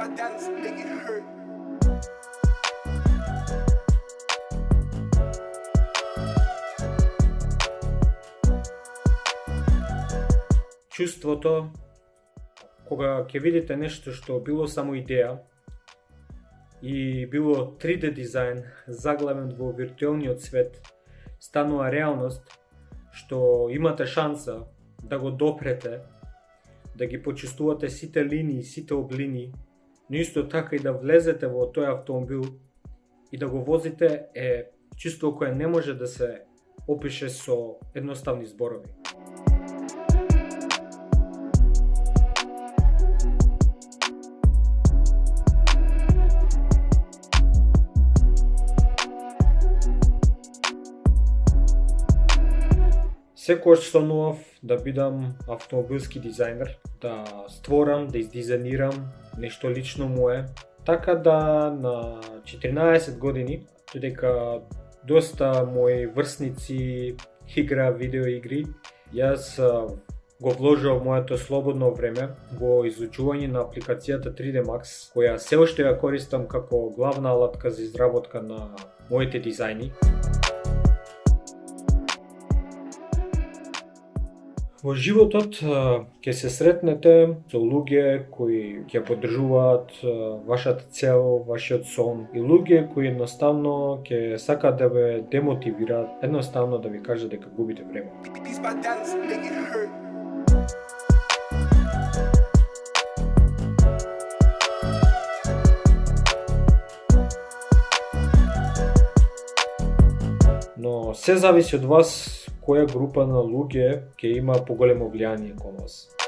my dance, make it hurt. Чувството кога ќе видите нешто што било само идеја и било 3D дизајн заглавен во виртуелниот свет, станува реалност, што имате шанса да го допрете, да ги почувствувате сите линии, сите облини, но исто така и да влезете во тој автомобил и да го возите е чувство кое не може да се опише со едноставни зборови. Секогаш сонував да бидам автомобилски дизајнер, да створам, да издизајнирам нешто лично мое. Така да на 14 години, додека доста мои врсници игра видеоигри, јас го вложив моето слободно време во изучување на апликацијата 3D Max, која се уште ја користам како главна алатка за изработка на моите дизајни. Во животот ќе се сретнете со луѓе кои ќе поддржуваат вашата цел, вашиот сон и луѓе кои едноставно ќе сакаат да ве демотивираат, едноставно да ви кажат дека губите време. These my dance, make it hurt. Но се зависи од вас која група на луѓе ќе има поголемо влијание кон вас.